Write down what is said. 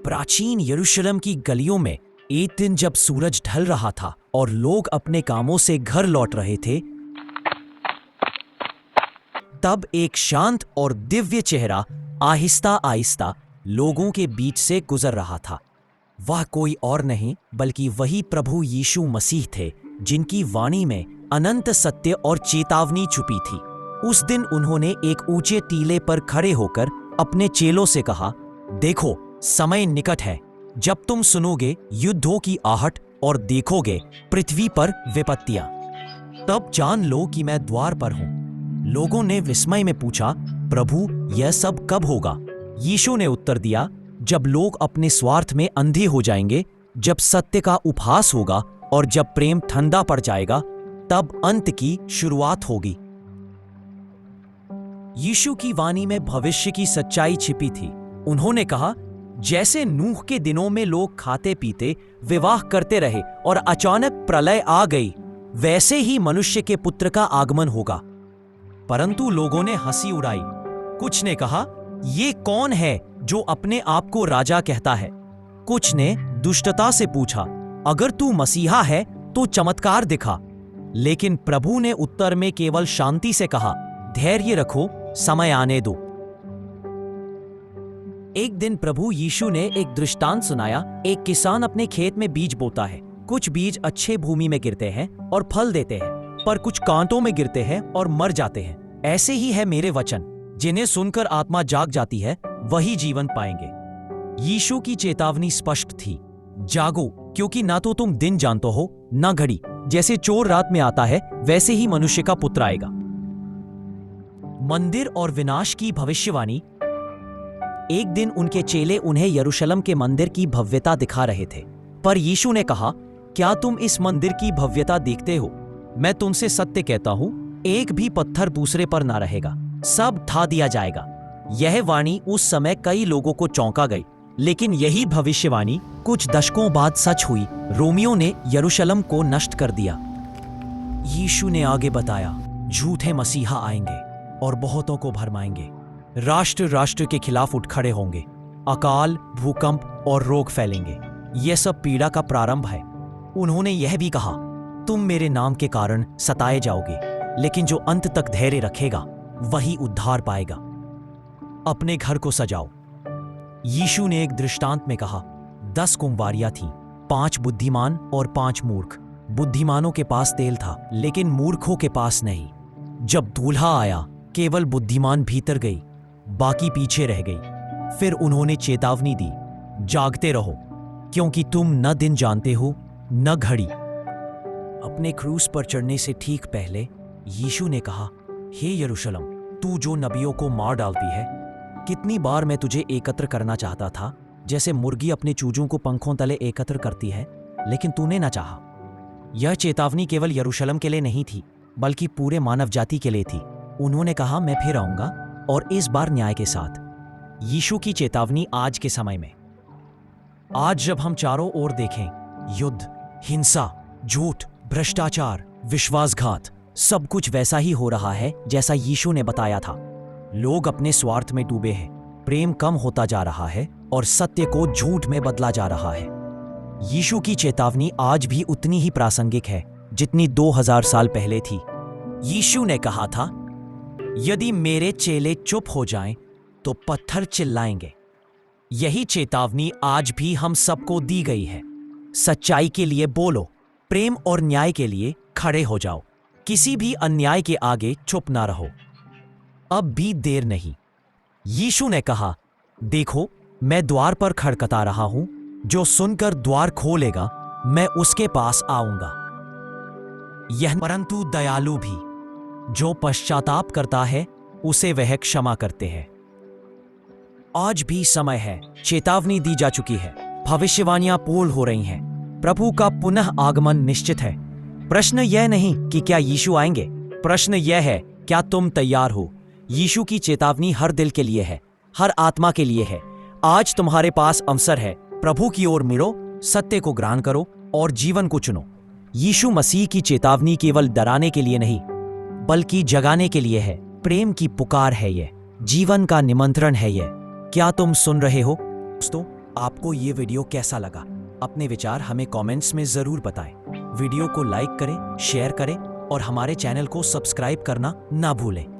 प्राचीन यरूशलेम की गलियों में एक दिन जब सूरज ढल रहा था और लोग अपने कामों से घर लौट रहे थे, तब एक शांत और दिव्य चेहरा आहिस्ता आहिस्ता लोगों के बीच से गुजर रहा था। वह कोई और नहीं बल्कि वही प्रभु यीशु मसीह थे, जिनकी वाणी में अनंत सत्य और चेतावनी छुपी थी। उस दिन उन्होंने एक ऊंचे टीले पर खड़े होकर अपने चेलों से कहा, देखो, समय निकट है जब तुम सुनोगे युद्धों की आहट और देखोगे पृथ्वी पर विपत्तियां। तब जान लो कि मैं द्वार पर हूं। लोगों ने विस्मय में पूछा, प्रभु, यह सब कब होगा? यीशु ने उत्तर दिया, जब लोग अपने स्वार्थ में अंधे हो जाएंगे, जब सत्य का उपहास होगा और जब प्रेम ठंडा पड़ जाएगा, तब अंत की शुरुआत होगी। यीशु की वाणी में भविष्य की सच्चाई छिपी थी। उन्होंने कहा, जैसे नूह के दिनों में लोग खाते पीते विवाह करते रहे और अचानक प्रलय आ गई, वैसे ही मनुष्य के पुत्र का आगमन होगा। परंतु लोगों ने हंसी उड़ाई। कुछ ने कहा, ये कौन है जो अपने आप को राजा कहता है? कुछ ने दुष्टता से पूछा, अगर तू मसीहा है तो चमत्कार दिखा। लेकिन प्रभु ने उत्तर में केवल शांति से कहा, धैर्य रखो, समय आने दो। एक दिन प्रभु यीशु ने एक दृष्टांत सुनाया। एक किसान अपने खेत में बीज बोता है। कुछ बीज अच्छे भूमि में गिरते हैं और फल देते हैं, पर कुछ कांटों में गिरते हैं और मर जाते हैं। ऐसे ही है मेरे वचन, जिन्हें सुनकर आत्मा जाग जाती है, वही जीवन पाएंगे। यीशु की चेतावनी स्पष्ट थी, जागो, क्योंकि ना तो तुम दिन जानते हो ना घड़ी। जैसे चोर रात में आता है, वैसे ही मनुष्य का पुत्र आएगा। मंदिर और विनाश की भविष्यवाणी। एक दिन उनके चेले उन्हें यरूशलेम के मंदिर की भव्यता दिखा रहे थे, पर यीशु ने कहा, क्या तुम इस मंदिर की भव्यता देखते हो? मैं तुमसे सत्य कहता हूं, एक भी पत्थर दूसरे पर ना रहेगा, सब ढा दिया जाएगा। यह वाणी उस समय कई लोगों को चौंका गई, लेकिन यही भविष्यवाणी कुछ दशकों बाद सच हुई। रोमियों ने यरूशलेम को नष्ट कर दिया। यीशु ने आगे बताया, झूठे मसीहा आएंगे और बहुतों को भरमाएंगे। राष्ट्र राष्ट्र के खिलाफ उठ खड़े होंगे। अकाल, भूकंप और रोग फैलेंगे। यह सब पीड़ा का प्रारंभ है। उन्होंने यह भी कहा, तुम मेरे नाम के कारण सताए जाओगे, लेकिन जो अंत तक धैर्य रखेगा वही उद्धार पाएगा। अपने घर को सजाओ। यीशु ने एक दृष्टांत में कहा, 10 कुंवारियां थीं, 5 बुद्धिमान और 5 मूर्ख। बुद्धिमानों के पास तेल था, लेकिन मूर्खों के पास नहीं। जब दूल्हा आया, केवल बुद्धिमान भीतर गई, बाकी पीछे रह गई। फिर उन्होंने चेतावनी दी, जागते रहो, क्योंकि तुम न दिन जानते हो न घड़ी। अपने क्रूस पर चढ़ने से ठीक पहले यीशु ने कहा, हे यरूशलेम, तू जो नबियों को मार डालती है, कितनी बार मैं तुझे एकत्र करना चाहता था, जैसे मुर्गी अपने चूजों को पंखों तले एकत्र करती है, लेकिन तूने ना चाहा। यह चेतावनी केवल यरूशलेम के लिए नहीं थी, बल्कि पूरे मानव जाति के लिए थी। उन्होंने कहा, मैं फिर आऊंगा, और इस बार न्याय के साथ। यीशु की चेतावनी आज के समय में। आज जब हम चारों ओर देखें, युद्ध, हिंसा, झूठ, भ्रष्टाचार, विश्वासघात, सब कुछ वैसा ही हो रहा है जैसा यीशु ने बताया था। लोग अपने स्वार्थ में डूबे हैं, प्रेम कम होता जा रहा है और सत्य को झूठ में बदला जा रहा है। यीशु की चेतावनी आज भी उतनी ही प्रासंगिक है जितनी 2000 साल पहले थी। यीशु ने कहा था, यदि मेरे चेले चुप हो जाएं, तो पत्थर चिल्लाएंगे। यही चेतावनी आज भी हम सबको दी गई है। सच्चाई के लिए बोलो, प्रेम और न्याय के लिए खड़े हो जाओ। किसी भी अन्याय के आगे चुप ना रहो। अब भी देर नहीं। यीशु ने कहा, देखो, मैं द्वार पर खड़खड़ा रहा हूं। जो सुनकर द्वार खोलेगा, मैं उसके पास आऊंगा। यह परंतु दयालु भी, जो पश्चाताप करता है, उसे वह क्षमा करते हैं। आज भी समय है। चेतावनी दी जा चुकी है। भविष्यवाणियां पूर्ण हो रही हैं। प्रभु का पुनः आगमन निश्चित है। प्रश्न यह नहीं कि क्या यीशु आएंगे, प्रश्न यह है, क्या तुम तैयार हो? यीशु की चेतावनी हर दिल के लिए है, हर आत्मा के लिए है। आज तुम्हारे पास अवसर है। प्रभु की ओर मुड़ो, सत्य को ग्रहण करो और जीवन को चुनो। यीशु मसीह की चेतावनी केवल डराने के लिए नहीं, बल्कि जगाने के लिए है। प्रेम की पुकार है यह, जीवन का निमंत्रण है यह। क्या तुम सुन रहे हो दोस्तों? आपको ये वीडियो कैसा लगा? अपने विचार हमें कमेंट्स में जरूर बताएं। वीडियो को लाइक करें, शेयर करें और हमारे चैनल को सब्सक्राइब करना ना भूलें।